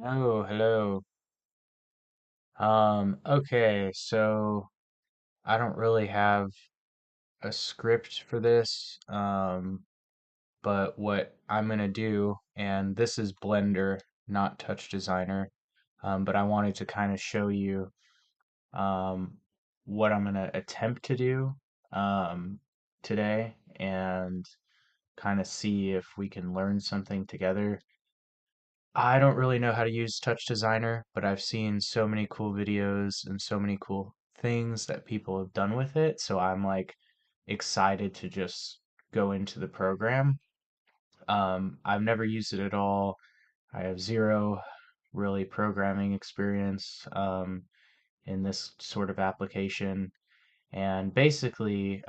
Oh, hello. Okay, so I don't really have a script for this, but what I'm gonna do, and this is Blender, not Touch Designer, but I wanted to kind of show you um, what I'm gonna attempt to do um, today and kind of see if we can learn something together. I don't really know how to use Touch Designer, but I've seen so many cool videos and so many cool things that people have done with it. So I'm like excited to just go into the program. I've never used it at all. I have zero really programming experience in this sort of application. And basically,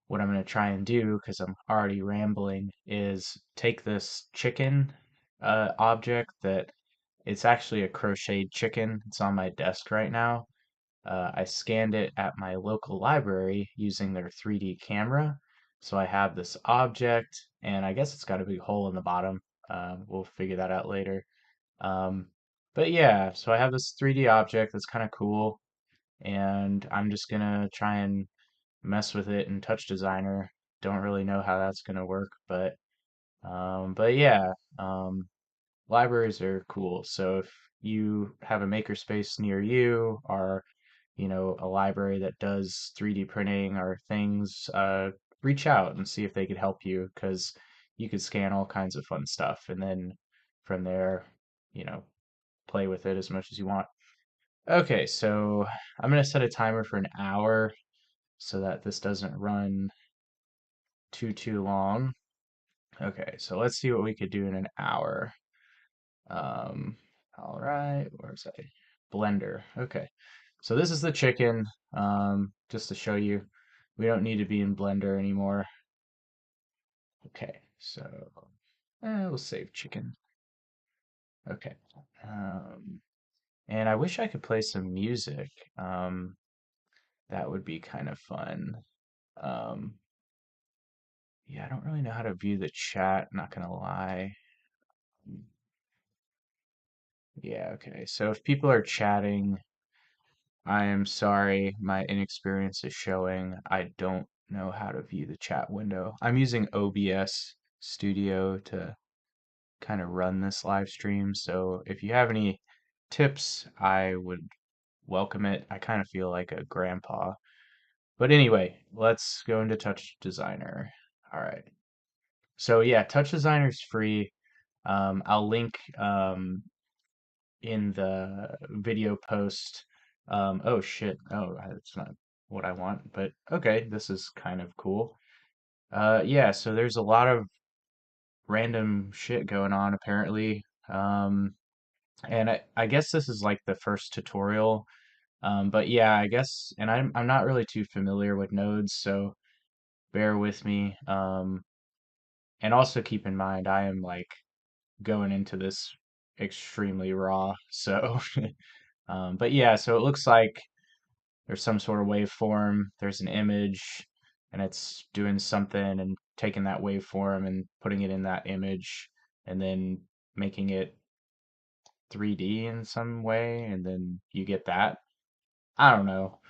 what I'm going to try and do, because I'm already rambling, is take this chicken object that it's actually a crocheted chicken. It's on my desk right now. I scanned it at my local library using their 3D camera. So I have this object, and I guess it's got a big hole in the bottom. We'll figure that out later. Um, but yeah, so I have this 3D object that's kind of cool, and I'm just gonna try and mess with it in Touch Designer. Don't really know how that's gonna work, but yeah, um, libraries are cool. So if you have a makerspace near you, or a library that does 3D printing or things, reach out and see if they could help you because you could scan all kinds of fun stuff and then from there, you know, play with it as much as you want. Okay, so I'm gonna set a timer for an hour so that this doesn't run too long. Okay, so let's see what we could do in an hour. Um, all right, where's that? Blender. Okay, so this is the chicken. Just to show you, we don't need to be in Blender anymore. Okay, so we'll save chicken. Okay, um, and I wish I could play some music. Um, that would be kind of fun. Um, yeah, I don't really know how to view the chat. Not gonna lie. Yeah, okay. So if people are chatting, I am sorry, my inexperience is showing. I don't know how to view the chat window. I'm using OBS Studio to kind of run this live stream, so if you have any tips, I would welcome it. I kind of feel like a grandpa. But anyway, let's go into Touch Designer. All right. So yeah, Touch Designer is free. I'll link in the video post. Oh shit. Oh, that's not what I want, but okay, this is kind of cool. Yeah, so there's a lot of random shit going on apparently. And I guess this is like the first tutorial. But yeah, I guess, and I'm not really too familiar with nodes, so bear with me. And also keep in mind I am like going into this extremely raw, so but yeah, so it looks like there's some sort of waveform, there's an image, and it's doing something and taking that waveform and putting it in that image and then making it 3D in some way, and then you get that. I don't know.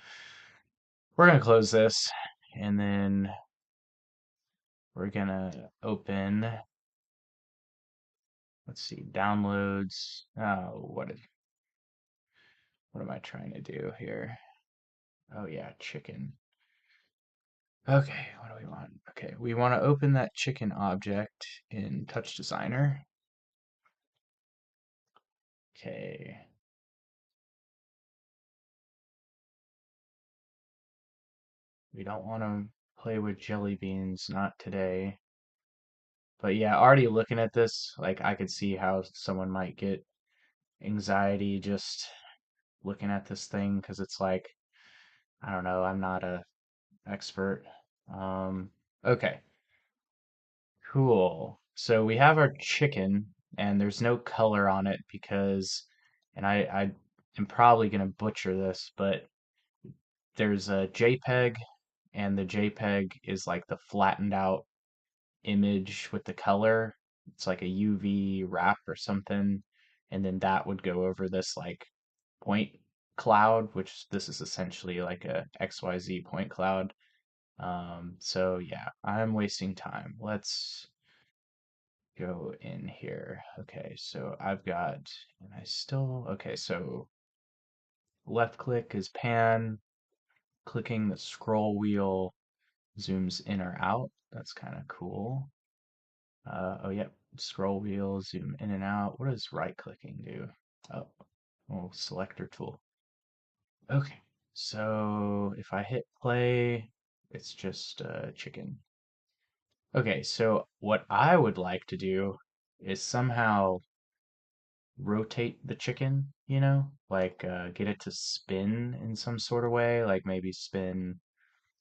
We're gonna close this and then we're gonna open, let's see, downloads. Oh, what am I trying to do here? Oh yeah, chicken. Okay, what do we want? Okay, we want to open that chicken object in Touch Designer. Okay, we don't want to play with jelly beans, not today. But yeah, already looking at this, like I could see how someone might get anxiety just looking at this thing because it's like, I don't know, I'm not a expert. Um, okay, cool. So we have our chicken, and there's no color on it because, and I am probably gonna butcher this, but there's a JPEG, and the JPEG is like the flattened out image with the color. It's like a UV wrap or something. and then that would go over this like point cloud, which this is essentially like a XYZ point cloud. So yeah, I'm wasting time. Let's go in here. Okay, so I've got, and I still, okay, so left click is pan, clicking the scroll wheel zooms in or out. That's kind of cool. Oh, yep, scroll wheel, zoom in and out. What does right clicking do? Oh, oh, selector tool. Okay, so if I hit play, it's just chicken. Okay, so what I would like to do is somehow rotate the chicken, like get it to spin in some sort of way, like maybe spin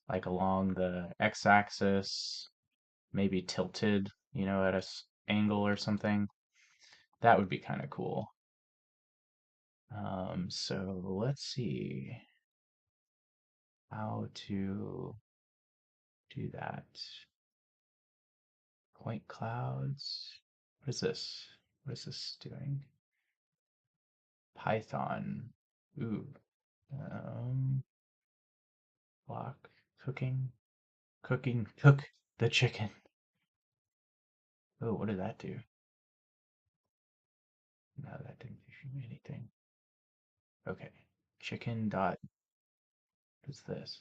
like along the x-axis, maybe tilted, at a angle or something. That would be kind of cool. So let's see how to do that. Point clouds. What is this? What is this doing? Python. Ooh. Um, block. Cooking. Cooking. Cook the chicken. Oh, what did that do? No, that didn't do anything. Okay. Chicken dot. What's this?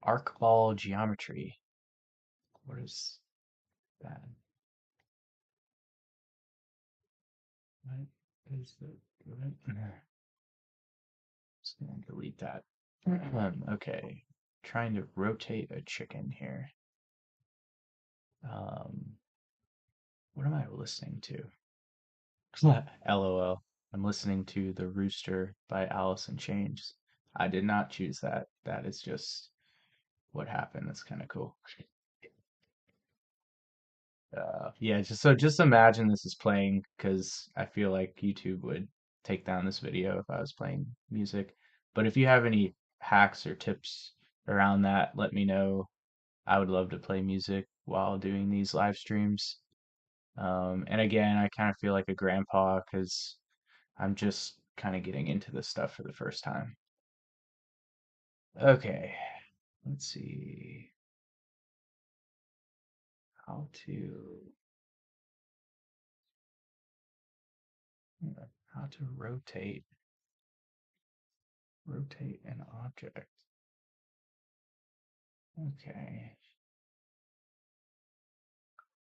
Arc ball geometry. What is that? What is the what? Just gonna delete that. Okay. Trying to rotate a chicken here. Um, what am I listening to? LOL. I'm listening to The Rooster by Alice in Chains. I did not choose that. That is just what happened. That's kind of cool. Yeah, just imagine this is playing because I feel like YouTube would take down this video if I was playing music. But if you have any hacks or tips around that, let me know. I would love to play music while doing these live streams. And again, I kind of feel like a grandpa because I'm just kind of getting into this stuff for the first time. Okay, let's see how to how to rotate an object. Okay,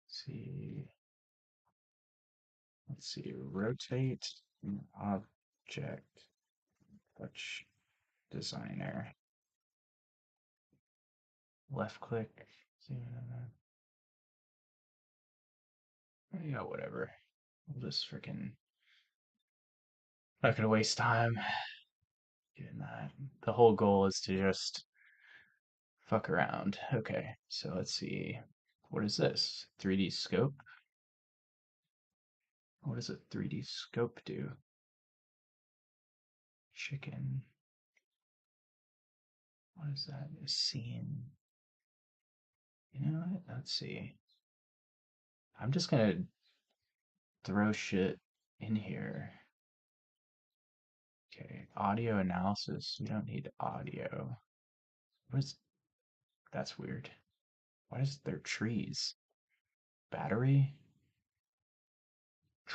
see. Let's see. Rotate an object. Touch designer. Left click. Yeah, whatever. I'll just freaking not gonna waste time doing that. The whole goal is to just fuck around. Okay, so let's see. What is this? 3D scope? What does a 3D scope do? Chicken. What is that? A scene. You know what? Let's see. I'm just gonna throw shit in here. Okay, audio analysis. We don't need audio. What is that's weird. Why is there trees? Battery?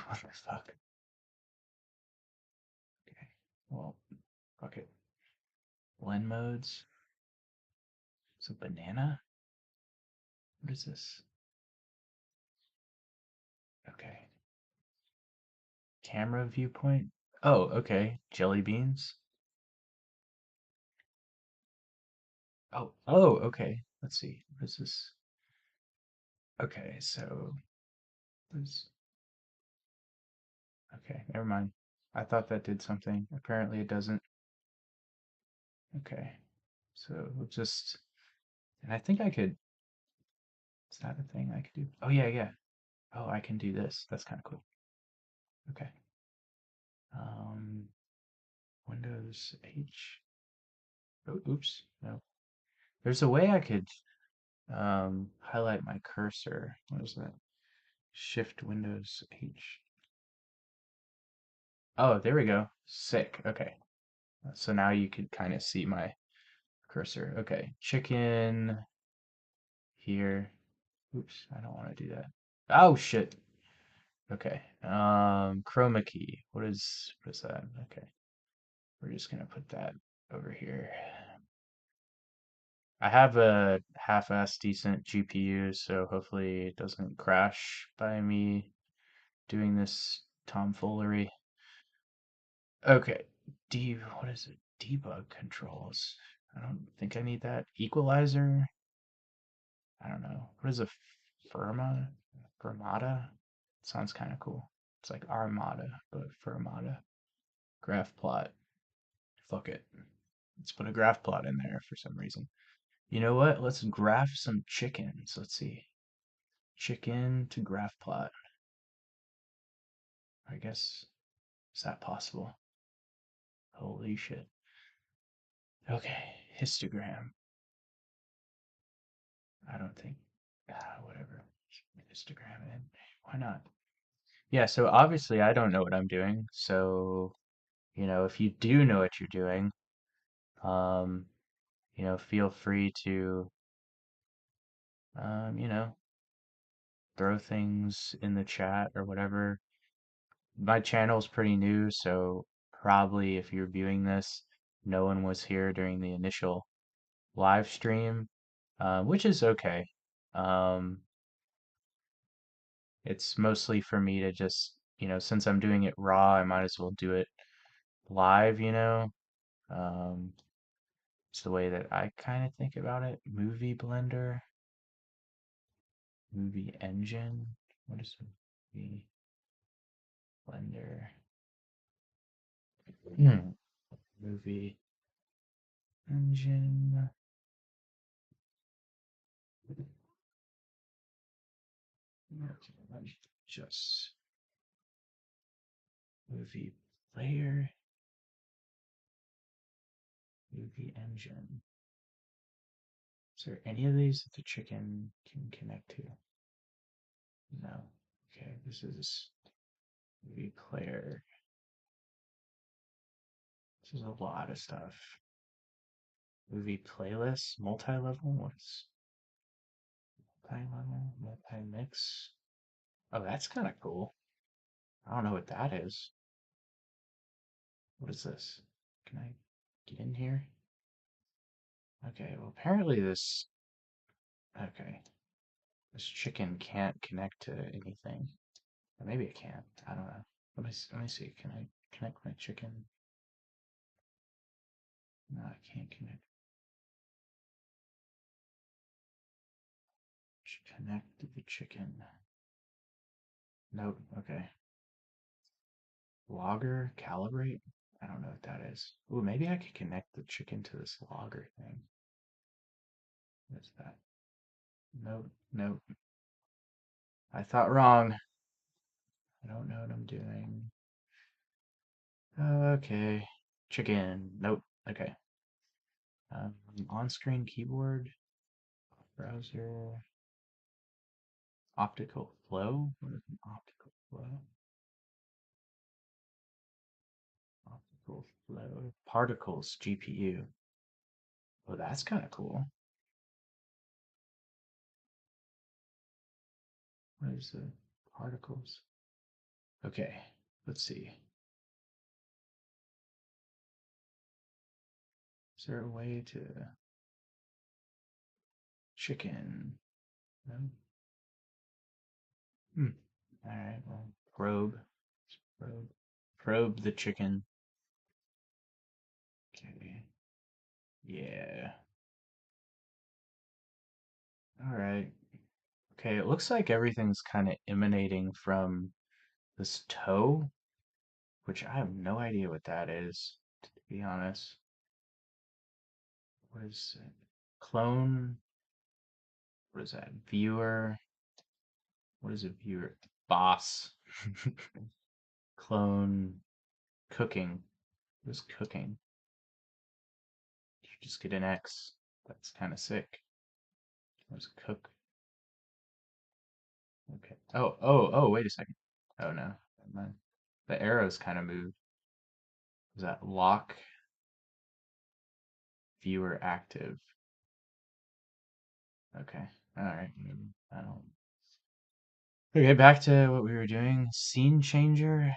What the fuck? Okay. Well, fuck it. Blend modes. It's a banana? What is this? Okay. Camera viewpoint. Oh, okay. Jelly beans. Oh, okay. Let's see. What is this? Okay, so what is okay, never mind. I thought that did something. Apparently it doesn't. Okay. So we'll just and I think I could is that a thing I could do? Oh yeah, yeah. Oh, I can do this. That's kind of cool. Okay. Um, Windows H. Oh, oops. No. There's a way I could highlight my cursor. What is that? Shift Windows H. Oh, there we go. Sick. Okay. So now you could kind of see my cursor. Okay. Chicken here. Oops, I don't want to do that. Oh shit. Okay. Chroma key. What is that? Okay. We're just gonna put that over here. I have a half-ass decent GPU, so hopefully it doesn't crash by me doing this tomfoolery. Okay. What is it? Debug controls. I don't think I need that. Equalizer? I don't know. What is a Firma? Firmata? Sounds kind of cool. It's like Armada, but Firmata. Graph plot. Fuck it. Let's put a graph plot in there for some reason. You know what? Let's graph some chickens. Let's see. Chicken to graph plot. I guess, is that possible? Holy shit. Okay, histogram. I don't think, whatever. Histogram in. Why not? Yeah, so obviously I don't know what I'm doing. So, if you do know what you're doing, um, feel free to, um, you know, throw things in the chat or whatever. My channel's pretty new, so probably if you're viewing this, no one was here during the initial live stream, which is okay. Um, it's mostly for me to just, since I'm doing it raw, I might as well do it live. Um, it's the way that I kind of think about it. Movie Blender, Movie Engine. What is Movie Blender? Movie Engine. Okay, let me just movie player, movie engine. Is there any of these that the chicken can connect to? No. Okay, this is movie player. This is a lot of stuff. Movie playlist, multi-level. What's multi-level, multi-mix? Oh, that's kind of cool. I don't know what that is. What is this? Can I get in here? Okay, well apparently this. Okay, this chicken can't connect to anything. Or maybe it can. I don't know. Let me see. Can I connect my chicken? No, I can't connect. Connect the chicken. Nope. Okay. Logger calibrate. I don't know what that is. Ooh, maybe I could connect the chicken to this logger thing. What's that? Nope. Nope. I thought wrong. I don't know what I'm doing. Okay. Chicken. Nope. Okay. On-screen keyboard. Browser. Optical flow? What is an optical flow? Optical flow. Particles GPU. Oh, that's kind of cool. What is the particles? Okay, let's see. Is there a way to chicken? No? Hmm. All right, well, probe. Probe. Probe the chicken. Okay. Yeah. All right. Okay, it looks like everything's kind of emanating from this toe, which I have no idea what that is, to be honest. What is it? Clone? What is that? Viewer? What is a viewer? Boss. Clone. Cooking. What is cooking? You just get an X. That's kind of sick. What is cook? Okay. Oh, wait a second. Oh no. Never mind. The arrows kind of moved. Is that lock viewer active? Okay. All right. I don't. Okay, back to what we were doing. Scene changer.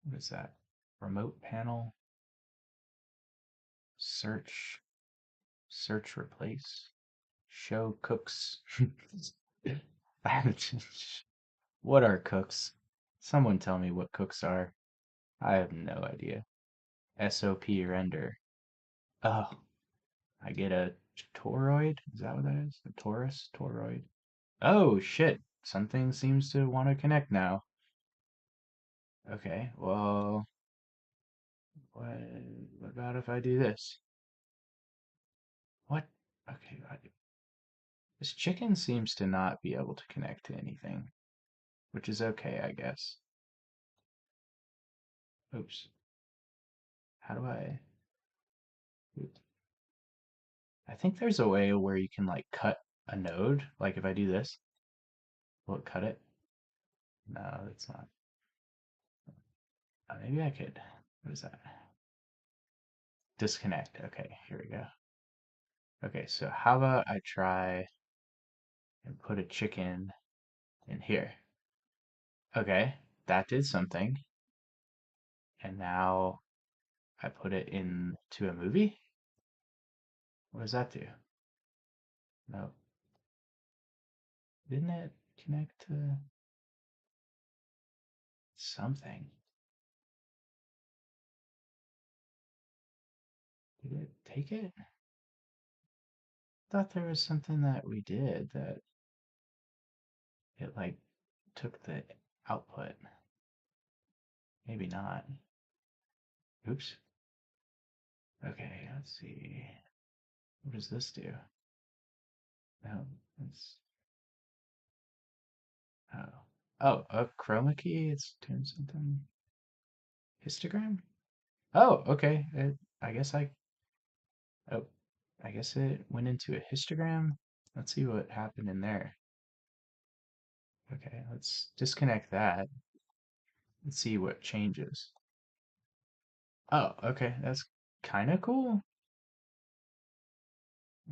What is that? Remote panel. Search. Search replace. Show cooks. What are cooks? Someone tell me what cooks are. I have no idea. SOP render. Oh, I get a toroid? Is that what that is? A torus? Toroid. Oh, shit. Something seems to want to connect now. Okay, well, what, what about if I do this? What? Okay, this chicken seems to not be able to connect to anything, which is okay, I guess. Oops. How do I? I think there's a way where you can like cut a node. Like if I do this, will it cut it? No, it's not. Maybe I could. What is that? Disconnect. Okay, here we go. Okay, so how about I try and put a chicken in here? Okay, that did something. And now I put it into a movie? What does that do? No, didn't it connect to something? Did it take it? I thought there was something that we did that it like took the output. Maybe not. Oops. Okay, let's see. What does this do? No, it's oh. Oh, a chroma key? It's doing something. Histogram? Oh, okay. I guess oh, I guess it went into a histogram. Let's see what happened in there. Okay, let's disconnect that. Let's see what changes. Oh, okay. That's kind of cool.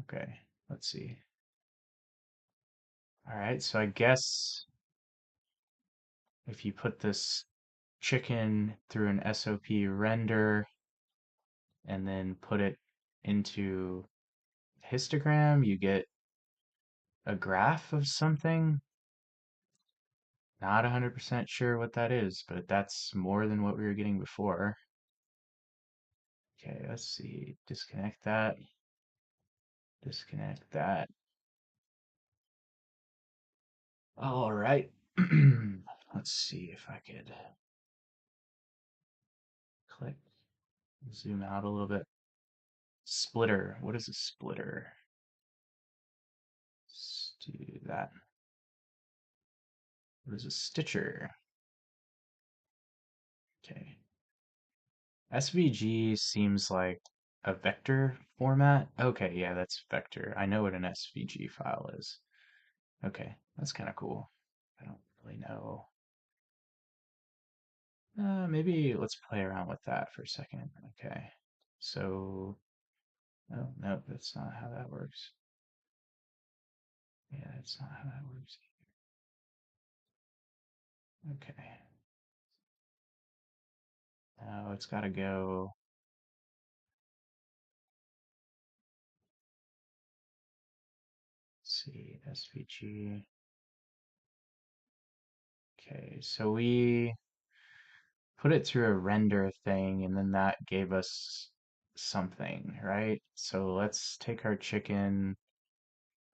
Okay, let's see. All right, so I guess if you put this chicken through an SOP render and then put it into histogram, you get a graph of something. Not 100% sure what that is, but that's more than what we were getting before. Okay, let's see. Disconnect that. Disconnect that. All right. Let's see if I could click, zoom out a little bit. Splitter. What is a splitter? Let's do that. What is a stitcher? Okay. SVG seems like a vector format. Okay, yeah, that's vector. I know what an SVG file is. Okay, that's kind of cool. I don't really know. Maybe let's play around with that for a second. Okay, so, oh, no, that's not how that works. Yeah, that's not how that works. Okay, now it's got to go. Let's see, SVG. Okay, so we put it through a render thing, and then that gave us something, right? So let's take our chicken,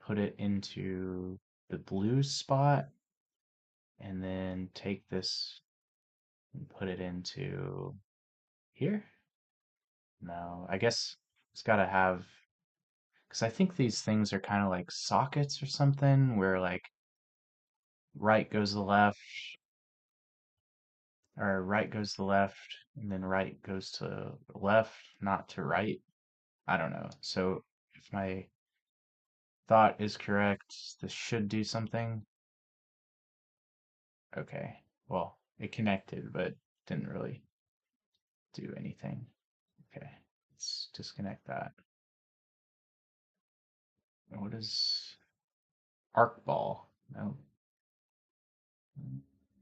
put it into the blue spot, and then take this and put it into here. No, I guess it's got to have, because I think these things are kind of like sockets or something, where like right goes to the left, or right goes to the left, and then right goes to the left, not to right. I don't know. So if my thought is correct, this should do something. Okay. Well, it connected, but didn't really do anything. Okay, let's disconnect that. What is arc ball? No.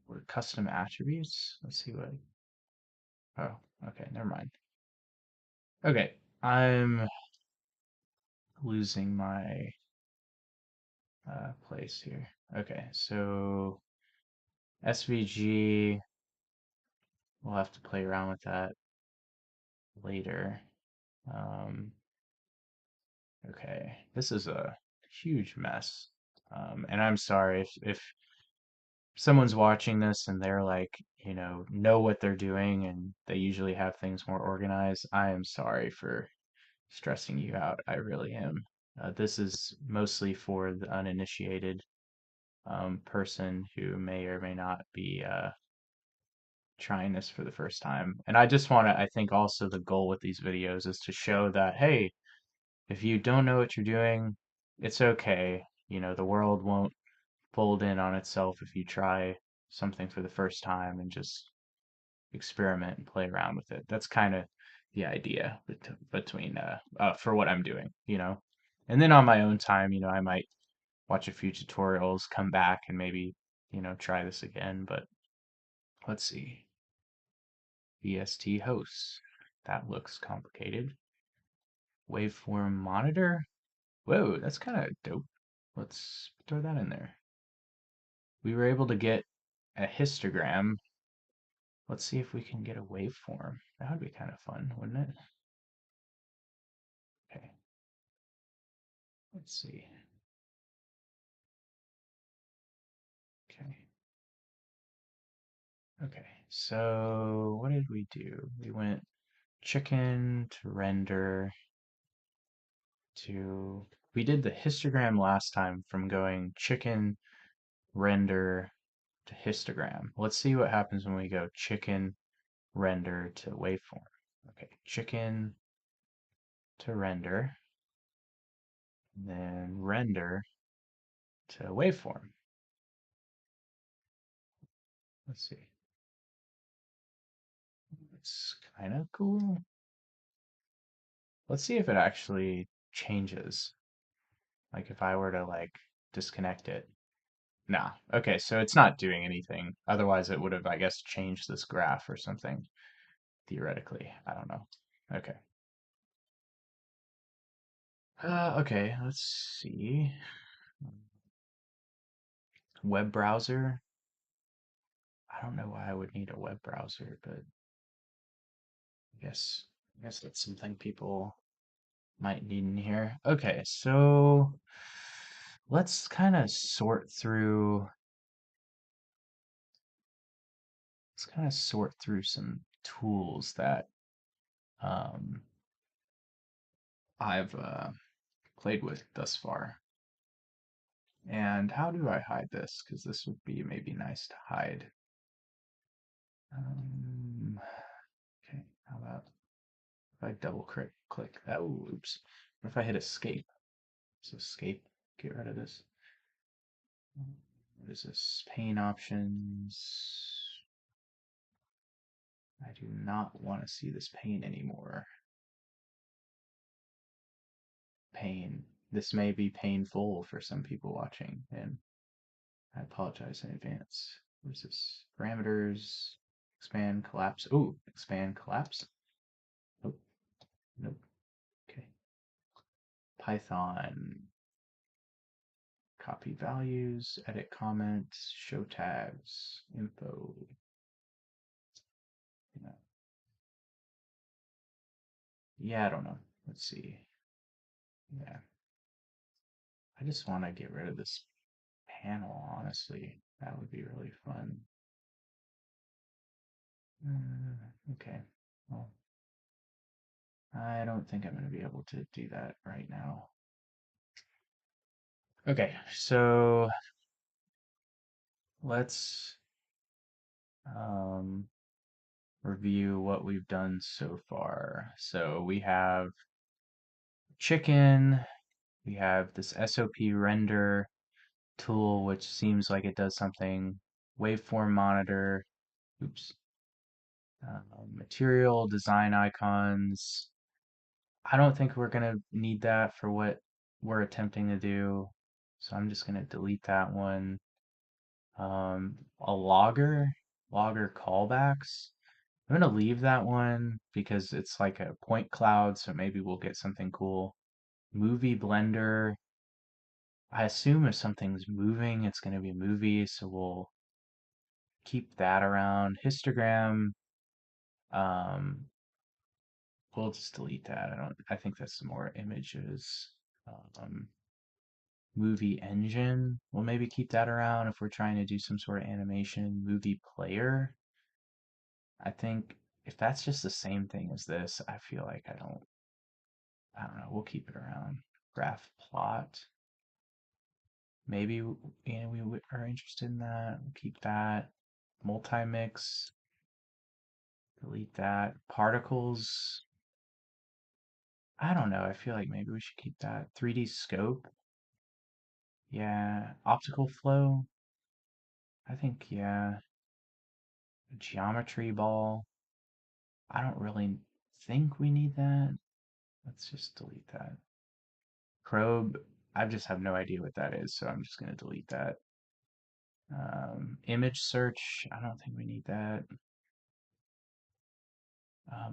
What custom attributes? Let's see what. Oh, okay, never mind. Okay, I'm losing my place here. Okay, so SVG, we'll have to play around with that later. Um, okay, this is a huge mess. And I'm sorry if someone's watching this and they're like, know what they're doing and they usually have things more organized. I am sorry for stressing you out. I really am. This is mostly for the uninitiated person who may or may not be trying this for the first time. And I just want to, I think also the goal with these videos is to show that, hey, if you don't know what you're doing, it's okay. The world won't fold in on itself if you try something for the first time and just experiment and play around with it. That's kind of the idea between for what I'm doing. And then on my own time, I might watch a few tutorials, come back and maybe, try this again, but let's see. VST hosts. That looks complicated. Waveform monitor. Whoa, that's kind of dope. Let's throw that in there. We were able to get a histogram. Let's see if we can get a waveform. That would be kind of fun, wouldn't it? Okay, let's see. Okay. Okay, so what did we do? We went chicken to render to, we did the histogram last time from going chicken render to histogram. Let's see what happens when we go chicken render to waveform. Okay, chicken to render, then render to waveform. Let's see. It's kind of cool. Let's see if it actually changes. Like if I were to disconnect it. Nah. Okay, so it's not doing anything. Otherwise it would have, I guess, changed this graph or something. Theoretically. I don't know. Okay. Okay, let's see. Web browser. I don't know why I would need a web browser, but I guess that's something people might need in here. Okay, so let's kind of sort through some tools that um, I've played with thus far. And how do I hide this? Because this would be maybe nice to hide. Okay, how about if I double click that? Ooh, oops. What if I hit escape? So escape, get rid of this. What is this? Pane options. I do not want to see this pane anymore. Pain. This may be painful for some people watching, and I apologize in advance. What is this? Parameters, expand, collapse. Ooh, expand, collapse. Nope, nope. Okay. Python. Copy values, edit comments, show tags, info. Yeah, yeah, I don't know. Let's see. Yeah, I just want to get rid of this panel, honestly. That would be really fun. Okay. Well, I don't think I'm going to be able to do that right now. Okay, so let's um, review what we've done so far. So we have chicken, we have this SOP render tool, which seems like it does something, waveform monitor, Oops. Material, design icons. I don't think we're gonna need that for what we're attempting to do. So I'm just gonna delete that one. A logger callbacks. I'm gonna leave that one because it's like a point cloud, so maybe we'll get something cool. Movie blender. I assume if something's moving, it's gonna be a movie, so we'll keep that around. Histogram. Um, we'll just delete that. I think that's more images. Um, movie engine. We'll maybe keep that around if we're trying to do some sort of animation. Movie player. I think if that's just the same thing as this, I feel like I don't know, we'll keep it around. Graph plot. Maybe we are interested in that. We'll keep that. Multi-mix. Delete that. Particles. I don't know. I feel like maybe we should keep that. 3D scope. Yeah. Optical flow. I think, yeah. Geometry ball. I don't really think we need that. Let's just delete that. Probe. I just have no idea what that is, so I'm just going to delete that. Image search. I don't think we need that.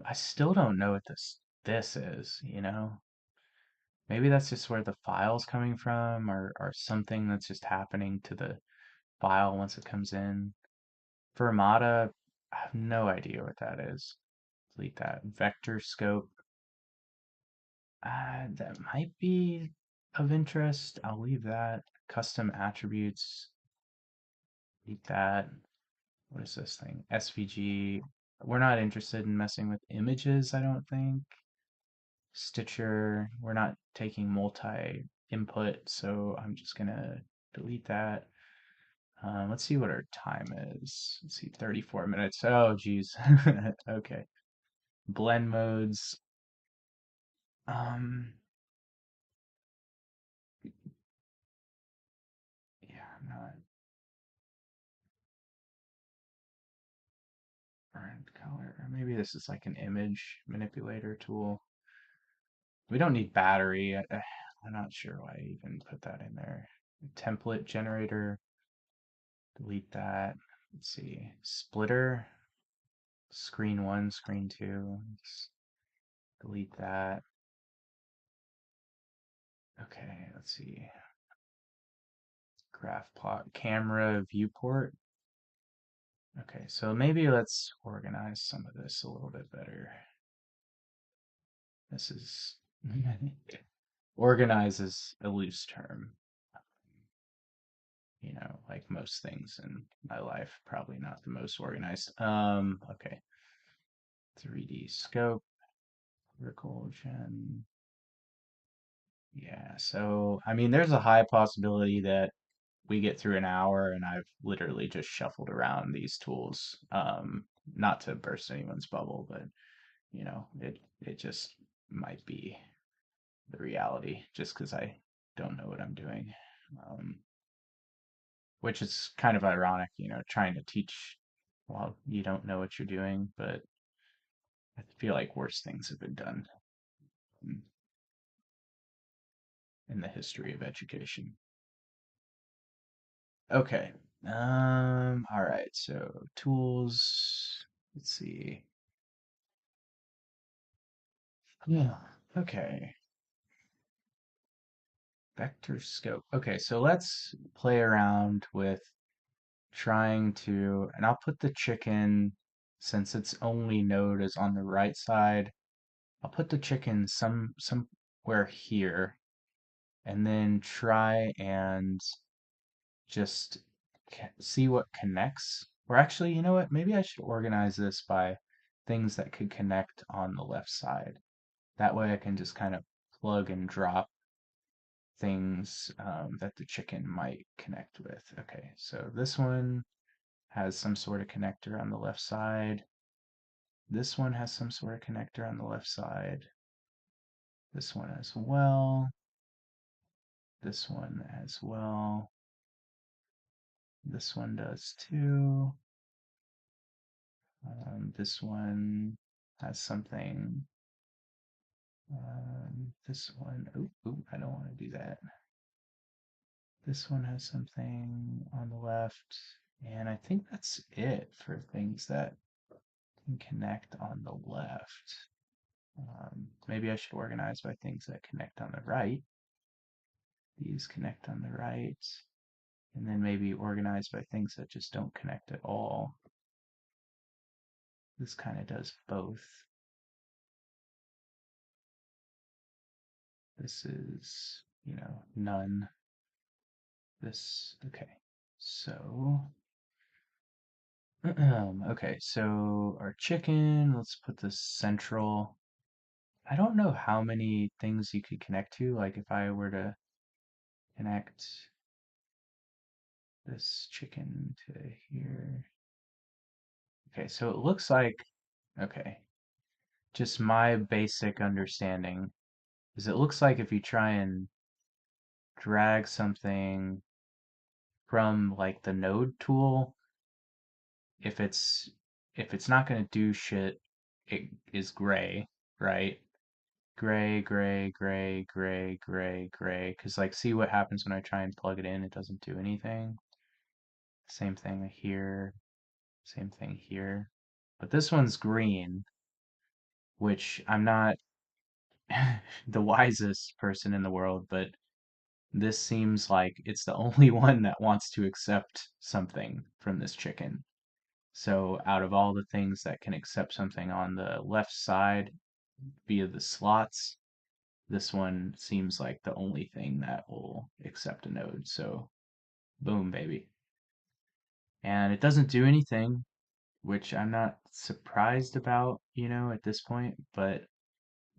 I still don't know what this is, you know? Maybe that's just where the file's coming from or something that's just happening to the file once it comes in. Fermata, I have no idea what that is. Delete that. Vector scope. That might be of interest. I'll leave that. Custom attributes. Delete that. What is this thing? SVG. We're not interested in messing with images, I don't think. Stitcher. We're not taking multi input, so I'm just gonna delete that. Let's see what our time is. Let's see, 34 minutes. Oh, geez. Okay. Blend modes. Um, yeah, I'm not burnt color. Or maybe this is like an image manipulator tool. We don't need battery. I'm not sure why I even put that in there. Template generator. Delete that. Let's see. Splitter. Screen one, screen two. Let's delete that. Okay, let's see. Graph plot, camera, viewport. Okay, so maybe let's organize some of this a little bit better. This is organize is a loose term. You know, like most things in my life, probably not the most organized. Okay. 3D scope, vertical gen. Yeah, so I mean, there's a high possibility that we get through an hour and I've literally just shuffled around these tools. Not to burst anyone's bubble, but you know, it just might be the reality just because I don't know what I'm doing. Um, which is kind of ironic, you know, trying to teach while you don't know what you're doing, but I feel like worse things have been done in, in the history of education. Okay. All right. So tools, let's see. Yeah. Okay. Vector scope. Okay, so let's play around with trying to, and I'll put the chicken, since its only node is on the right side, I'll put the chicken somewhere here, and then try and just see what connects. Or actually, you know what? Maybe I should organize this by things that could connect on the left side. That way I can just kind of plug and drop things that the chicken might connect with. Okay, so this one has some sort of connector on the left side. This one has some sort of connector on the left side. This one as well. This one as well. This one does too. This one has something. This one, I don't want to do that. This one has something on the left, and I think that's it for things that can connect on the left. Maybe I should organize by things that connect on the right. These connect on the right, and then maybe organize by things that just don't connect at all. This kind of does both. This is, none. This, okay. So, okay, so our chicken, let's put this central. I don't know how many things you could connect to. Like if I were to connect this chicken to here. Okay, so it looks like, okay, just my basic understanding is it looks like if you try and drag something from like the node tool, if it's if it's not going to do shit, it is gray, right? Gray, gray, gray, gray, gray, gray. Because like, see what happens when I try and plug it in? It doesn't do anything. Same thing here. Same thing here. But this one's green, which I'm not the wisest person in the world, but this seems like it's the only one that wants to accept something from this chicken. So out of all the things that can accept something on the left side via the slots, this one seems like the only thing that will accept a node. So boom, baby. And it doesn't do anything, which I'm not surprised about, at this point, but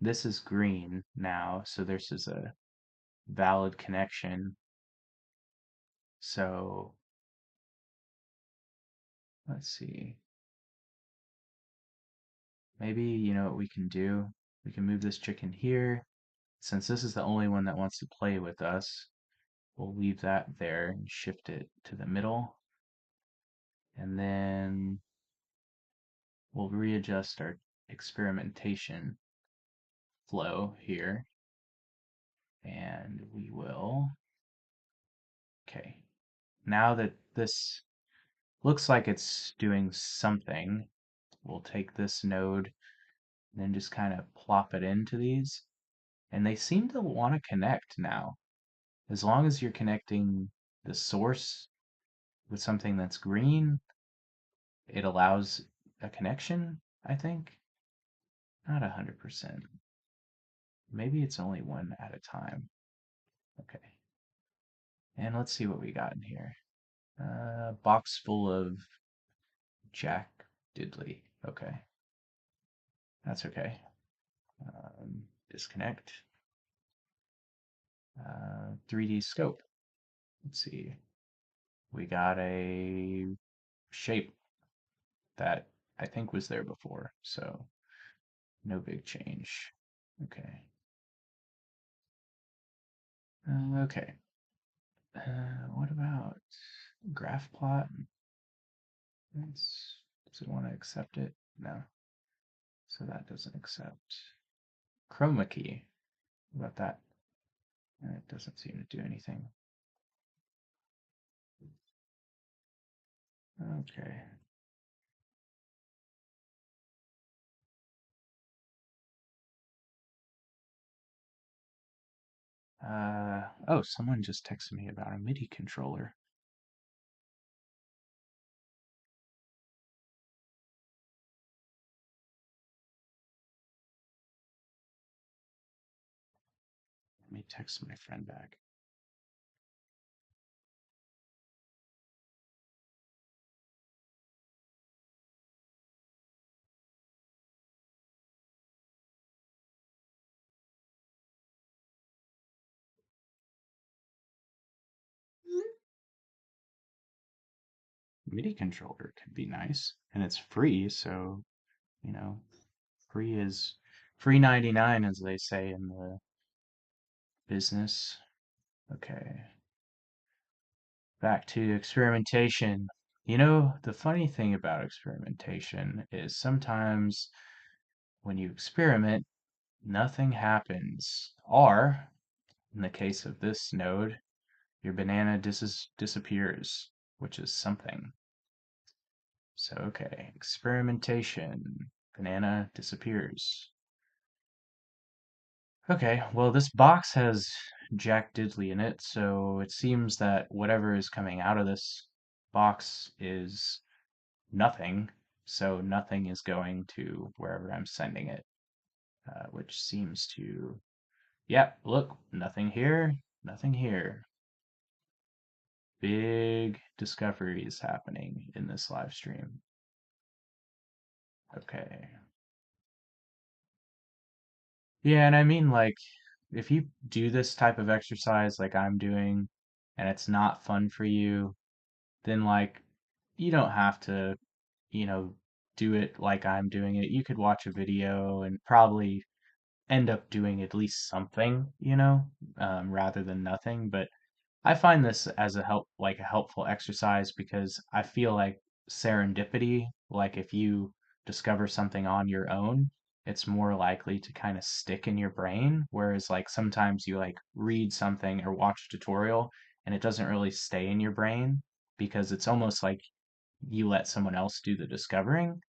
this is green now, so this is a valid connection. So let's see. Maybe, what we can do? We can move this chicken here. Since this is the only one that wants to play with us, we'll leave that there and shift it to the middle. And then we'll readjust our experimentation flow here. And we will, okay. Now that this looks like it's doing something, we'll take this node and then just kind of plop it into these. And they seem to want to connect now. As long as you're connecting the source with something that's green, it allows a connection, I think. Not 100%. Maybe it's only one at a time. Okay. And let's see what we got in here. Box full of Jack Diddley. Okay. That's okay. Disconnect. 3D scope. Let's see. We got a shape that I think was there before, so no big change. Okay. Okay. What about graph plot? Does it want to accept it? No. So that doesn't accept. Chroma key. What about that? It doesn't seem to do anything. Okay. Oh, someone just texted me about a MIDI controller. Let me text my friend back. MIDI controller could be nice, and it's free, so you know, free 99, as they say in the business. Okay, back to experimentation. You know, the funny thing about experimentation is sometimes when you experiment, nothing happens. Or, in the case of this node, your banana disappears, which is something. So, okay, experimentation. Banana disappears. Okay, well, this box has Jack Diddley in it, so it seems that whatever is coming out of this box is nothing, so nothing is going to wherever I'm sending it, which seems to, yeah, look, nothing here, nothing here. Big discoveries happening in this live stream. Okay. Yeah, and I mean, like, if you do this type of exercise like I'm doing, and it's not fun for you, then, like, you don't have to, you know, do it like I'm doing it. You could watch a video and probably end up doing at least something, rather than nothing. But I find this as like a helpful exercise because I feel like serendipity, like if you discover something on your own, it's more likely to kind of stick in your brain. Whereas like sometimes you like read something or watch a tutorial and it doesn't really stay in your brain because it's almost like you let someone else do the discovering.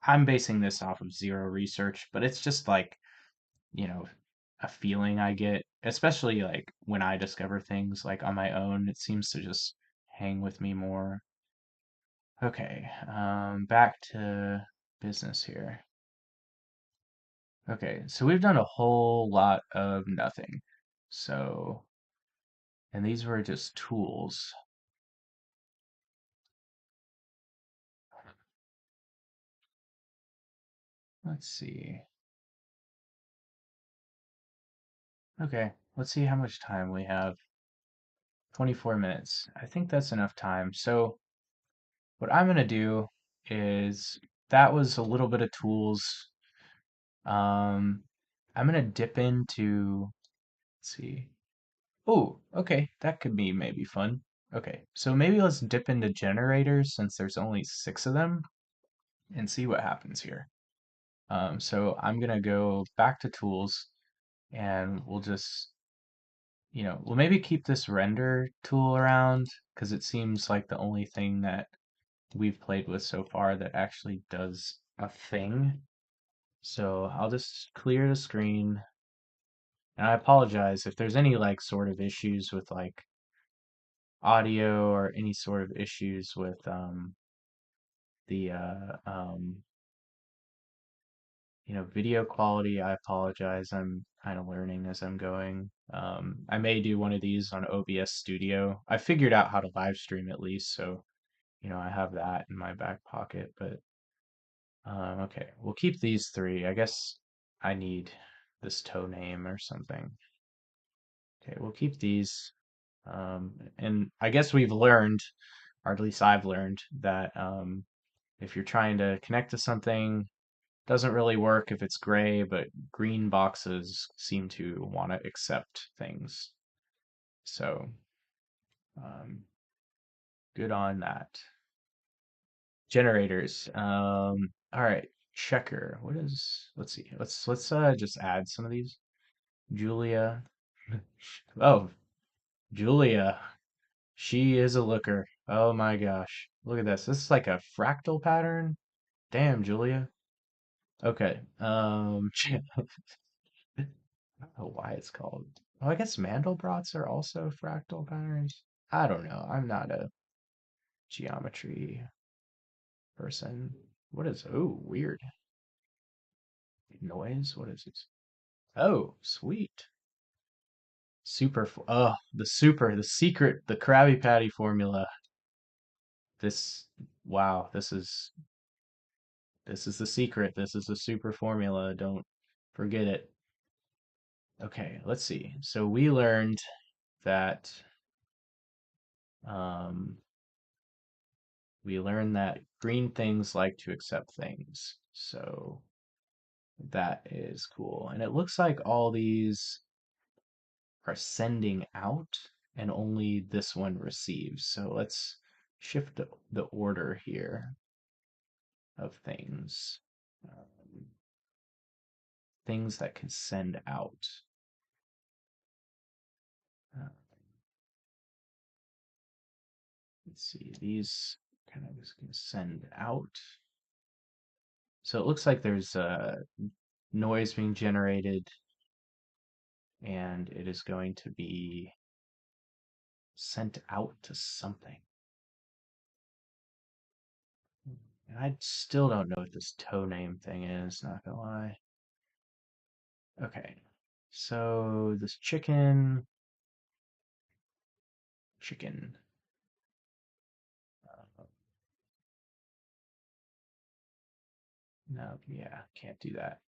I'm basing this off of zero research, but it's just like you know, a feeling I get, especially like when I discover things like on my own, it seems to just hang with me more. Okay, back to business here. Okay, so we've done a whole lot of nothing. So, and these were just tools. Let's see. Okay, let's see how much time we have. 24 minutes. I think that's enough time. So, what I'm gonna do is that was a little bit of tools. Um, I'm gonna dip into, let's see. Oh, okay, that could be maybe fun. Okay, so maybe let's dip into generators since there's only six of them and see what happens here. So I'm gonna go back to tools and we'll just, we'll maybe keep this render tool around because it seems like the only thing that we've played with so far that actually does a thing. So I'll just clear the screen. And I apologize if there's any like sort of issues with like audio or any sort of issues with the video quality. I apologize. I'm kind of learning as I'm going. I may do one of these on OBS Studio. I figured out how to live stream at least, so I have that in my back pocket. But okay, we'll keep these three. I guess I need this toe name or something. Okay, we'll keep these. And I guess we've learned, or at least I've learned, that if you're trying to connect to something, doesn't really work if it's gray, but green boxes seem to want to accept things. So, um, good on that. Generators. All right. Checker. What is? Let's see. Let's just add some of these. Julia. Oh, Julia. She is a looker. Oh my gosh. Look at this. This is like a fractal pattern. Damn, Julia. Okay. I don't know why it's called. Oh, I guess Mandelbrot's are also fractal patterns. I don't know. I'm not a geometry person. What is, oh, weird. Noise? What is this? Oh, sweet. Oh, the secret, the Krabby Patty formula. This, wow, this is the secret. This is the super formula. Don't forget it. Okay, let's see. So we learned that um, green things like to accept things. So that is cool. And it looks like all these are sending out and only this one receives. So shift the order here of things. Things that can send out. Uh, let's see, these kind of is going to send out. So it looks like there's noise being generated, and it is going to be sent out to something. And I still don't know what this toe name thing is, not gonna lie. Okay, so this chicken, uh, no, yeah, can't do that.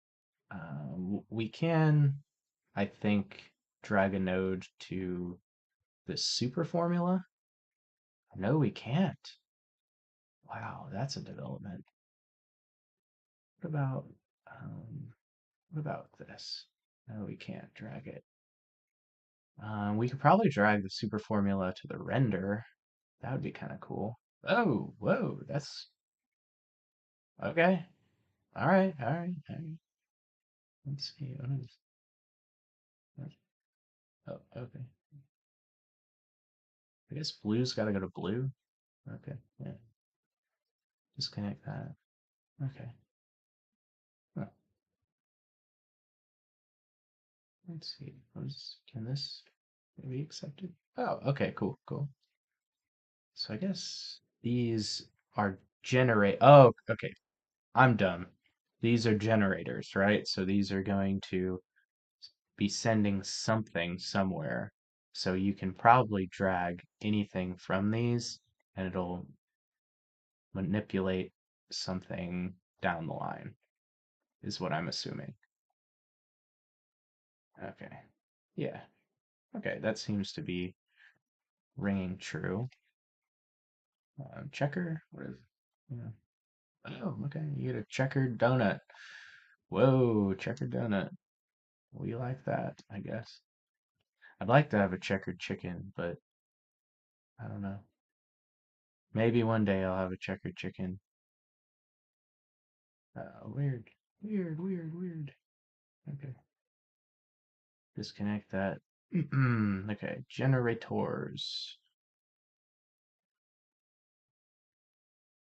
We can, I think, drag a node to the super formula. No, we can't. Wow, that's a development. What about, um, what about this? No, we can't drag it. We could probably drag the super formula to the render. That would be kind of cool. Oh, whoa, that's okay. All right, all right, all right. Let's see. Oh, okay. I guess blue's got to go to blue. Okay, yeah. Disconnect that. Okay. Huh. Let's see. Can this be accepted? Oh, okay, cool, cool. So I guess these are generate. Oh, okay. I'm dumb. These are generators, right? So these are going to be sending something somewhere. So you can probably drag anything from these and it'll manipulate something down the line, is what I'm assuming. Okay. Yeah. Okay, that seems to be ringing true. Checker? What is yeah. Oh, okay. You get a checkered donut. Whoa, checkered donut. We like that, I guess. I'd like to have a checkered chicken, but I don't know. Maybe one day I'll have a checkered chicken. Weird, weird, weird, weird. Okay, disconnect that. Okay, generators.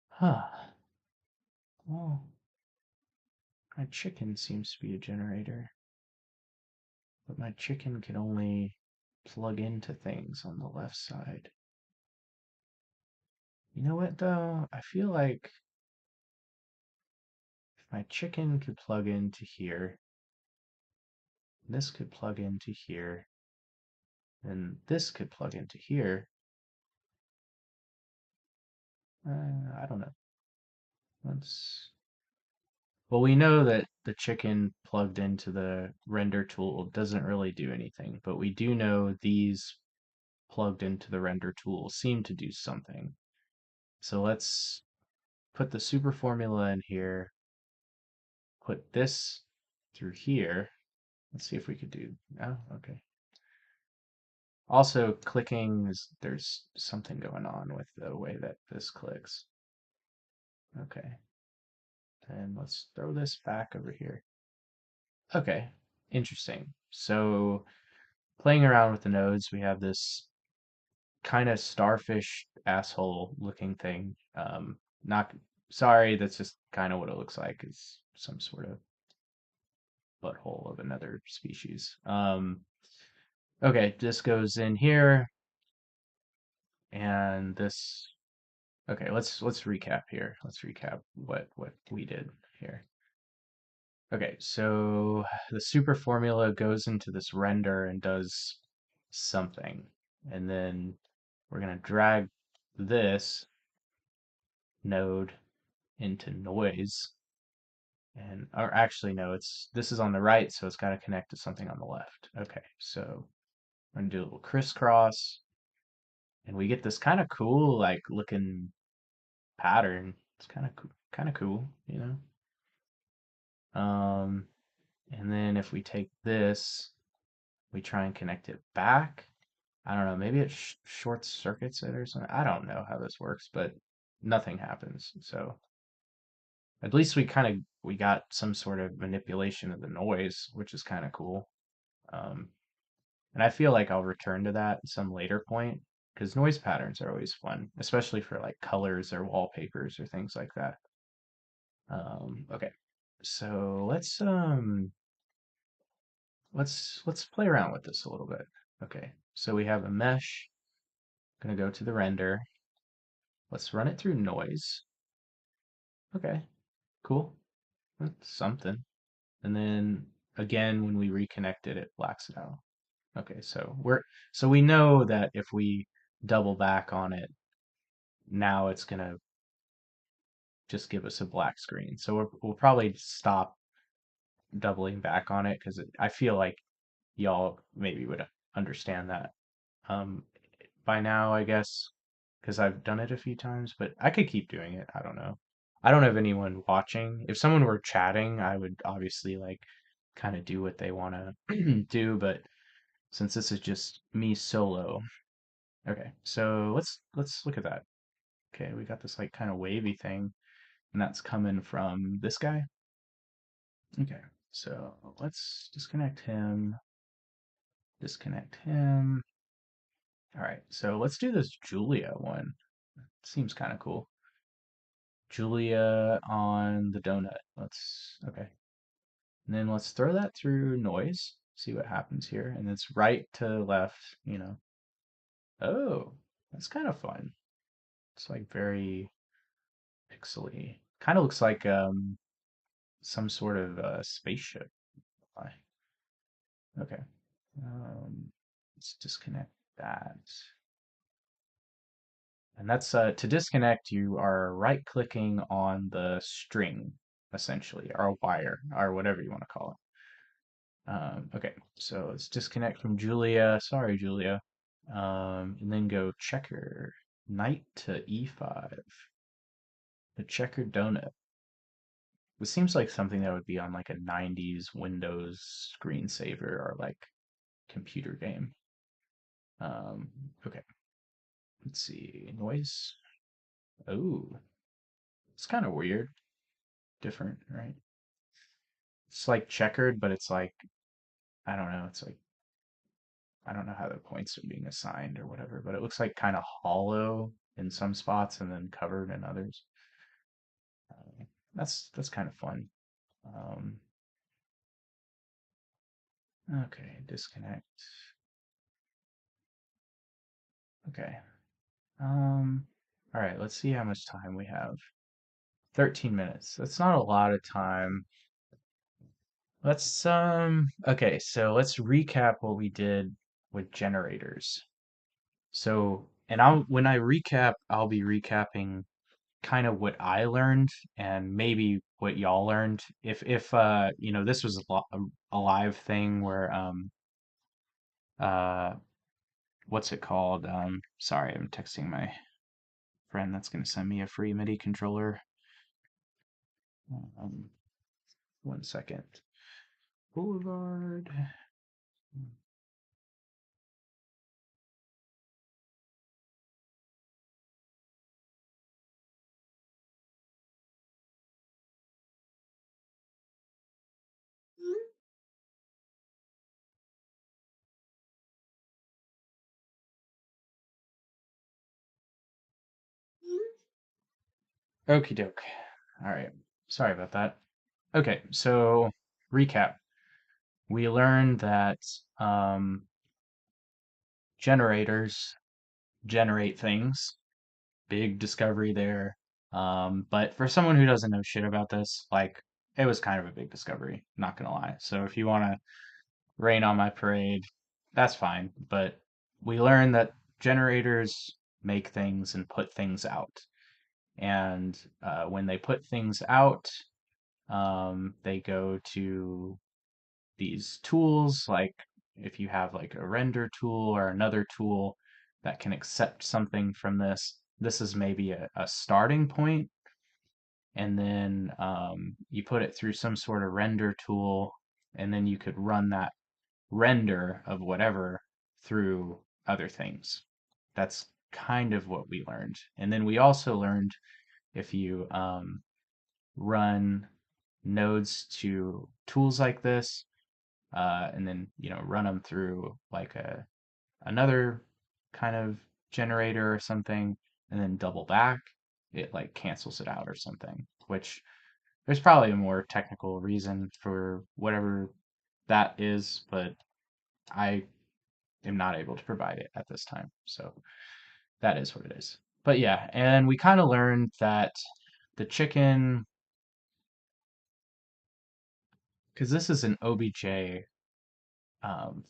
Huh. Well, my chicken seems to be a generator, but my chicken can only plug into things on the left side. You know what, though? I feel like if my chicken could plug into here, this could plug into here, and this could plug into here. I don't know. Let's. Well, we know that the chicken plugged into the render tool doesn't really do anything, but we do know these plugged into the render tool seem to do something. So let's put the super formula in here, put this through here. Let's see if we could do. Oh, okay. Also, clicking is there's something going on with the way that this clicks. Okay. And let's throw this back over here. Okay. Interesting. So playing around with the nodes, we have this kind of starfish asshole looking thing. Not sorry, that's just kind of what it looks like. Is some sort of butthole of another species. Okay, this goes in here, and this. Okay, let's recap here. Let's recap what we did here. Okay, so the super formula goes into this render and does something, and then we're gonna drag this node into noise. And or actually no, this is on the right, so it's got to connect to something on the left. Okay, so I'm gonna do a little crisscross, and we get this kind of cool like looking pattern. It's kind of cool, you know. And then if we take this, we try and connect it back. I don't know, maybe it short circuits it or something. I don't know how this works, but nothing happens. So at least we got some sort of manipulation of the noise, which is kind of cool. Um, and I feel like I'll return to that at some later point because noise patterns are always fun, especially for like colors or wallpapers or things like that. Okay, so let's play around with this a little bit. Okay, so we have a mesh. Gonna go to the render. Let's run it through noise. Okay, cool. That's something. And then again, when we reconnect it, it blacks it out. Okay, so we know that if we double back on it, now it's gonna just give us a black screen. So we'll probably stop doubling back on it because I feel like y'all maybe would understand that um, by now, I guess, because I've done it a few times, but I could keep doing it. I don't know. I don't have anyone watching. If someone were chatting, I would obviously like kind of do what they want to do, but since this is just me solo. Okay, so let's look at that. Okay, we got this like kind of wavy thing, and that's coming from this guy. Okay, so let's disconnect him. All right, so let's do this Julia one. Seems kind of cool. Julia on the donut. Okay. And then let's throw that through noise, see what happens here. And it's right to left. Oh, that's kind of fun. It's like very pixely. Kind of looks like some sort of spaceship. Okay. Let's disconnect that. And that's to disconnect, you are right clicking on the string, essentially, or wire, or whatever you want to call it. Okay, so let's disconnect from Julia. Sorry, Julia. And then go checker, knight to e5, the checkered donut. This seems like something that would be on like a 90s Windows screensaver or like computer game. Okay, let's see. Noise. Oh, it's kind of weird. Different, right? It's like checkered, but it's like, I don't know. It's like, I don't know how the points are being assigned or whatever, but it looks like kind of hollow in some spots and then covered in others. That's kind of fun. Um, okay, disconnect. Okay. All right, let's see how much time we have. 13 minutes. That's not a lot of time. Okay, so let's recap what we did with generators. So, and when I recap, I'll be recapping kind of what I learned and maybe what y'all learned. If this was a live thing where uh what's it called? Sorry, I'm texting my friend that's going to send me a free MIDI controller. Um, 1 second. Boulevard. Okie doke. All right. Sorry about that. Okay, so recap. We learned that um, generators generate things. Big discovery there. But for someone who doesn't know shit about this, like it was kind of a big discovery, not gonna lie. So if you want to rain on my parade, that's fine. But we learned that generators make things and put things out. And when they put things out, they go to these tools, like if you have like a render tool or another tool that can accept something from this is maybe a starting point, and then you put it through some sort of render tool, and then you could run that render of whatever through other things. That's kind of what we learned. And then we also learned if you run nodes to tools like this, and then run them through like another kind of generator or something, and then double back, it like cancels it out or something. Which there's probably a more technical reason for whatever that is, but I am not able to provide it at this time. So that is what it is. But yeah, and we kind of learned that the chicken, because this is an OBJ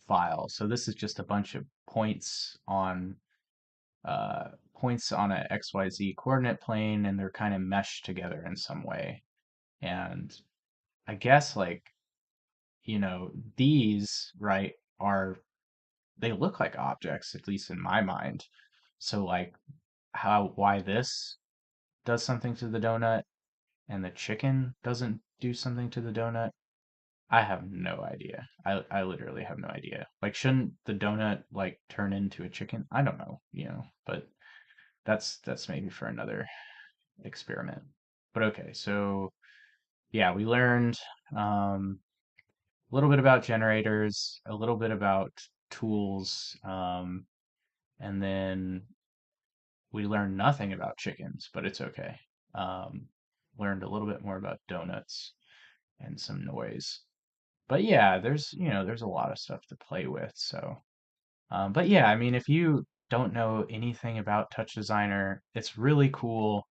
file, so this is just a bunch of points on a XYZ coordinate plane, and they're kind of meshed together in some way. And I guess like, these, right, are they look like objects, at least in my mind. So like why this does something to the donut and the chicken doesn't do something to the donut, I have no idea. I literally have no idea. Like, shouldn't the donut like turn into a chicken? I don't know, but that's maybe for another experiment. But okay, so yeah, we learned a little bit about generators, a little bit about tools, and then we learned nothing about chickens, but it's okay. Um, Learned a little bit more about donuts and some noise. But yeah, there's a lot of stuff to play with. So, but yeah, I mean, if you don't know anything about Touch Designer, it's really cool.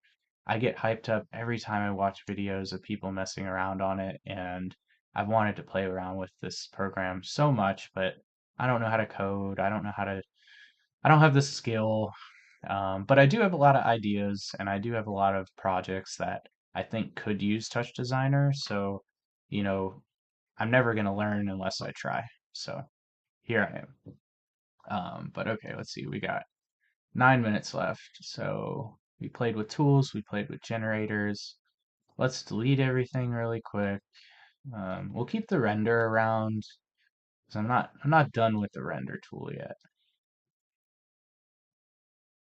I get hyped up every time I watch videos of people messing around on it, and I've wanted to play around with this program so much, but I don't know how to code. I don't have the skill, but I do have a lot of ideas, and I do have a lot of projects that I think could use Touch Designer. So, you know, I'm never going to learn unless I try. So here I am. But okay, let's see. We got 9 minutes left. So we played with tools, we played with generators. Let's delete everything really quick. We'll keep the render around because I'm not done with the render tool yet.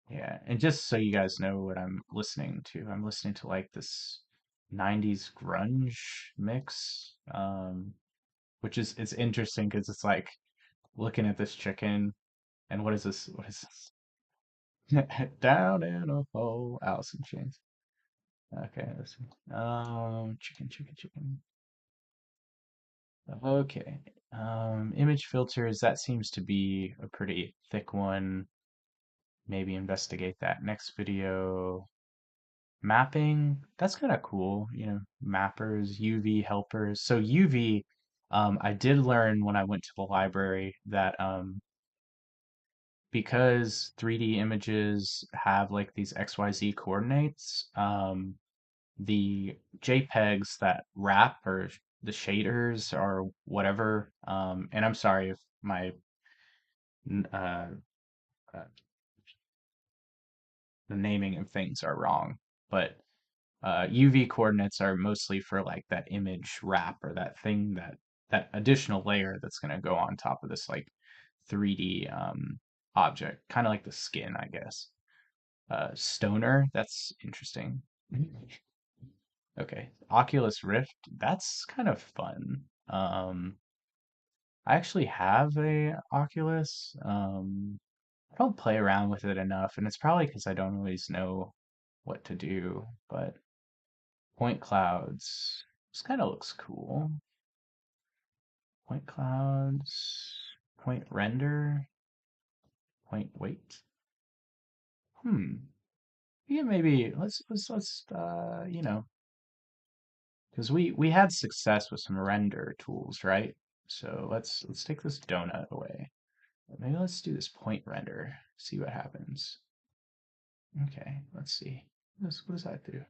Yeah, and just so you guys know what I'm listening to like this 90s grunge mix, which is it's interesting because it's like looking at this chicken and what is this? What is this? Down in a hole, Alice in Chains. Okay, let's see. Chicken, chicken, chicken. Okay. Image filters, that seems to be a pretty thick one. Maybe investigate that next video. Mapping, that's kind of cool, mappers, UV helpers. So UV, I did learn when I went to the library that because 3D images have like these XYZ coordinates, the JPEGs that wrap or the shaders or whatever, and I'm sorry if my uh, uh, the naming of things are wrong, but UV coordinates are mostly for like that image wrap or that thing that additional layer that's going to go on top of this like 3D object, kind of like the skin, I guess. Stoner, that's interesting. Okay, Oculus Rift, that's kind of fun. I actually have a Oculus. I don't play around with it enough, and it's probably because I don't always know what to do, but point clouds. This kind of looks cool. Point clouds, point render, point weight. Hmm. Yeah, maybe let's because we had success with some render tools, right? So let's take this donut away. Maybe let's do this point render. See what happens. Okay, let's see. What does that do?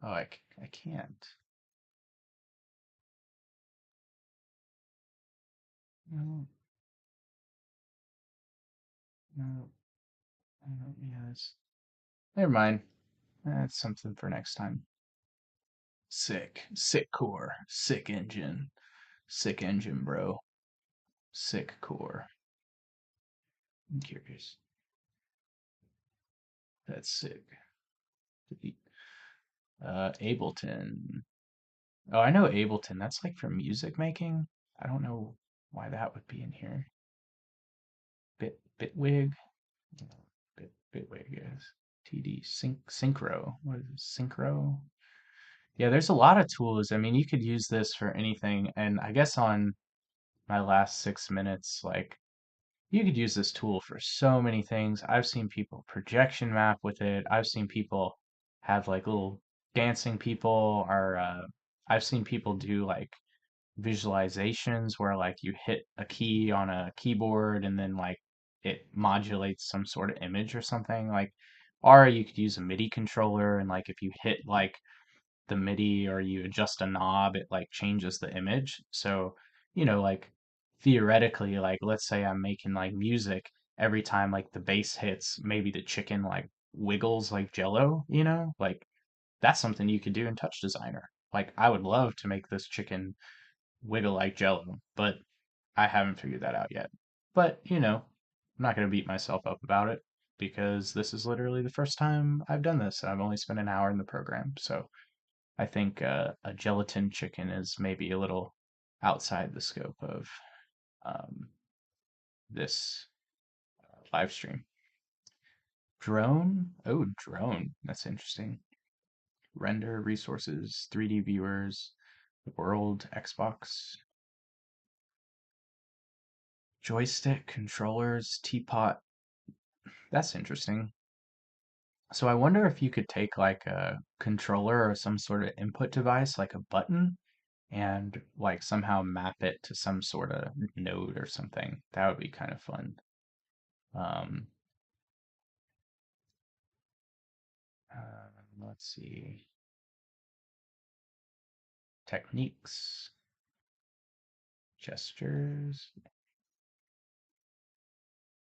Oh, I can't. No, no, no, yes. Never mind. That's something for next time. Sick core, sick engine, bro. Sick core. I'm curious. That's sick. Delete. Ableton. Oh, I know Ableton. That's like for music making. I don't know why that would be in here. Bitwig. Bitwig is TD Synchro. What is it? Synchro? Yeah, there's a lot of tools. I mean, you could use this for anything. And I guess on my last 6 minutes, like you could use this tool for so many things. I've seen people projection map with it. I've seen people have like little dancing people, or I've seen people do like visualizations where like you hit a key on a keyboard and then like it modulates some sort of image or something. Like, or you could use a MIDI controller and like if you hit like the MIDI or you adjust a knob, it like changes the image. So, like theoretically, like let's say I'm making like music, every time like the bass hits, maybe the chicken like wiggles like jello, like that's something you could do in Touch Designer. Like I would love to make this chicken wiggle like jello, but I haven't figured that out yet. But, I'm not going to beat myself up about it because this is literally the first time I've done this. I've only spent an hour in the program. So I think a gelatin chicken is maybe a little outside the scope of um, this live stream. Drone? Oh, drone. That's interesting. Render resources, 3D viewers, world, Xbox, joystick, controllers, teapot. That's interesting. So I wonder if you could take like a controller or some sort of input device, like a button, and like somehow map it to some sort of node or something. That would be kind of fun. Um, let's see. Techniques, gestures,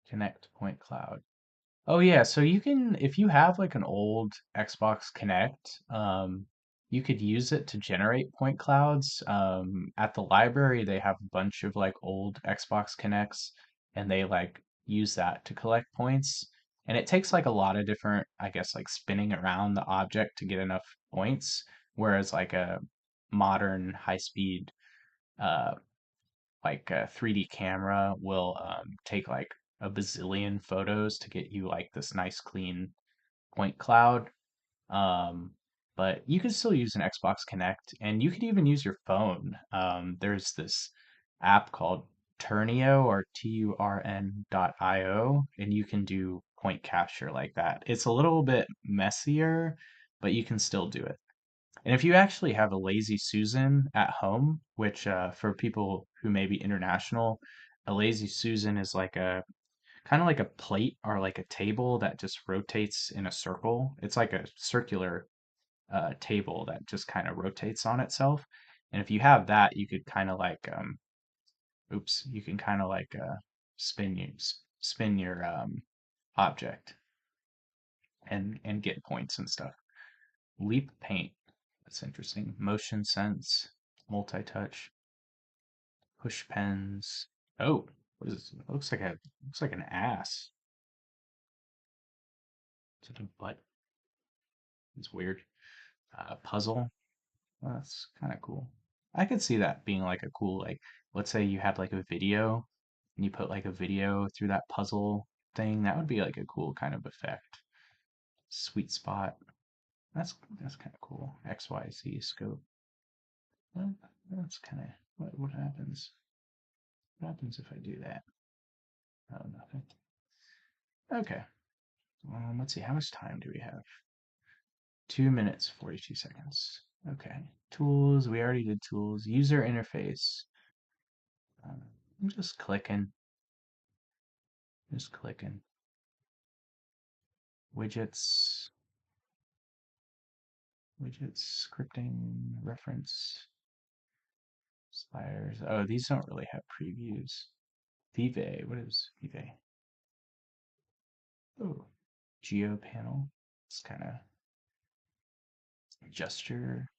connect point cloud. Oh yeah, so you can if you have like an old Xbox Connect, you could use it to generate point clouds. At the library, they have a bunch of like old Xbox Connects, and they like use that to collect points. And it takes like a lot of different, I guess, like spinning around the object to get enough points. Whereas like a modern high-speed uh, like a 3D camera will take like a bazillion photos to get you like this nice clean point cloud. Um, but you can still use an Xbox Connect and you could even use your phone. There's this app called Turnio or TURN.io, and you can do point capture like that. It's a little bit messier, but you can still do it. And if you actually have a Lazy Susan at home, which for people who may be international, a Lazy Susan is like a kind of like a plate or like a table that just rotates in a circle. It's like a circular table that just kind of rotates on itself. And if you have that, you could kind of like, you can kind of like spin your object and get points and stuff. Leap Paint. That's interesting. Motion Sense, Multi-Touch, Push Pens. Oh, what is this? It looks like an ass. Is it a butt? It's weird. Puzzle. Well, that's kind of cool. I could see that being like a cool like let's say you had like a video and you put like a video through that puzzle thing. That would be like a cool kind of effect. Sweet spot. That's kind of cool. XYZ scope. Well, that's kind of what happens. What happens if I do that? Oh, nothing. Okay. Let's see. How much time do we have? 2 minutes, 42 seconds. Okay. Tools. We already did tools. User interface. I'm just clicking. Just clicking. Widgets. Widgets. Scripting. Reference. Sliders. Oh, these don't really have previews. Vive. What is Vive? Oh. Geo panel. It's kind of gesture.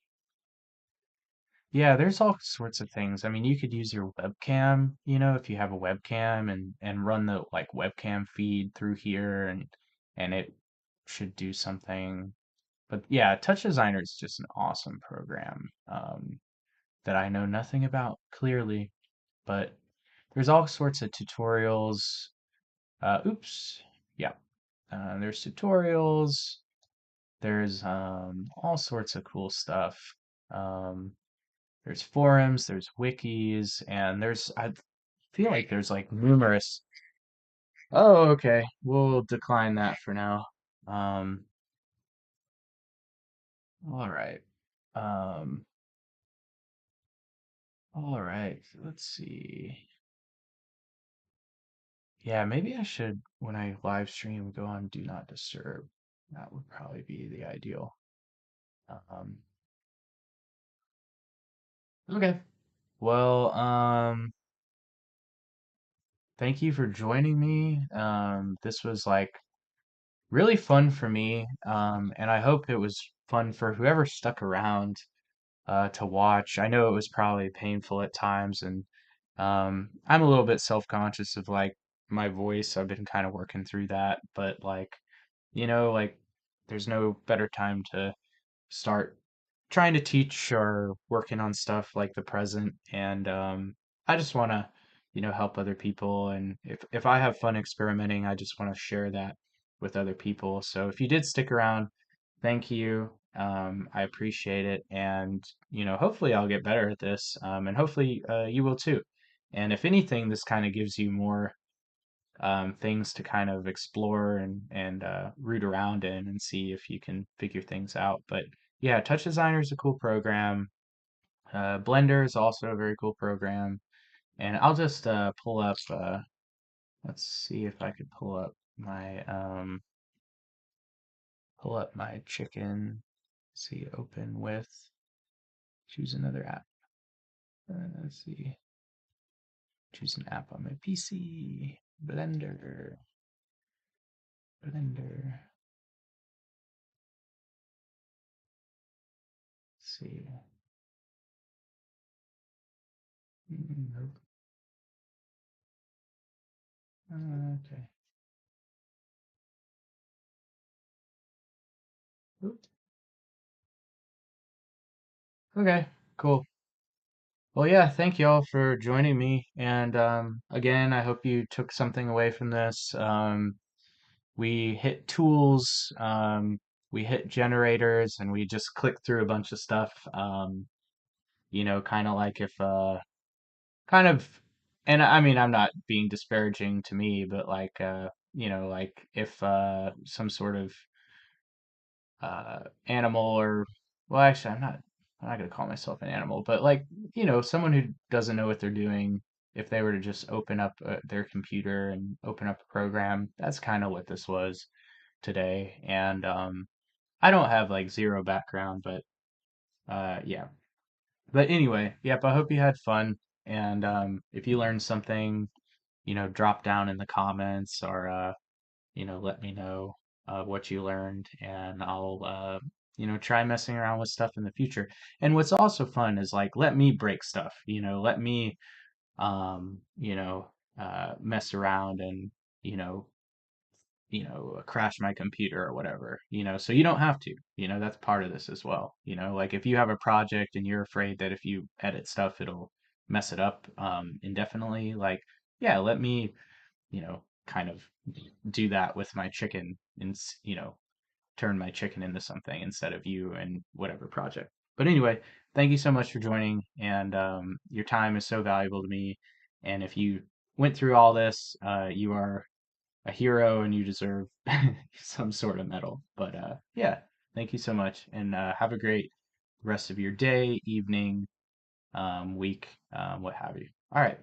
Yeah, there's all sorts of things. I mean, you could use your webcam, if you have a webcam and run the like webcam feed through here and it should do something. But yeah, Touch Designer is just an awesome program that I know nothing about clearly, but there's all sorts of tutorials. Oops. Yeah. There's tutorials. There's all sorts of cool stuff. Um, there's forums, there's wikis, and I feel like there's like numerous. Oh, okay. We'll decline that for now. Um, all right. Um, all right. Let's see. Yeah, maybe I should, when I live stream, go on Do Not Disturb. That would probably be the ideal. Um, okay. Well, thank you for joining me. This was like really fun for me, and I hope it was fun for whoever stuck around to watch. I know it was probably painful at times, and I'm a little bit self-conscious of like my voice. I've been kind of working through that, but like, like there's no better time to start trying to teach or working on stuff like the present. And I just want to, help other people. And if I have fun experimenting, I just want to share that with other people. So if you did stick around, thank you. I appreciate it. And, hopefully I'll get better at this. And hopefully you will too. And if anything, this kind of gives you more things to kind of explore and root around in and see if you can figure things out. But yeah, Touch Designer is a cool program. Blender is also a very cool program. And I'll just pull up. Let's see if I could pull up my chicken. See, open with. Choose another app. Let's see. Choose an app on my PC. Blender. Blender. Let's see. Nope. Okay. Oop. Okay, cool. Well, yeah, thank you all for joining me. And again, I hope you took something away from this. We hit tools, we hit generators, and we just clicked through a bunch of stuff. Kind of like if, kind of, and I mean, I'm not being disparaging to me, but like, like if some sort of animal or well actually I'm not gonna call myself an animal but like someone who doesn't know what they're doing if they were to just open up their computer and open up a program that's kind of what this was today and I don't have like zero background but yeah but anyway yep I hope you had fun and if you learned something drop down in the comments or let me know what you learned, and I'll, try messing around with stuff in the future. And what's also fun is like, let me break stuff, let me, mess around and, you know, crash my computer or whatever, so you don't have to, that's part of this as well. Like if you have a project and you're afraid that if you edit stuff, it'll mess it up, indefinitely, like, yeah, let me, kind of do that with my chicken and turn my chicken into something instead of you and whatever project. But anyway, thank you so much for joining, and your time is so valuable to me. And if you went through all this, you are a hero and you deserve some sort of medal. But yeah, thank you so much, and have a great rest of your day, evening, week, what have you. All right.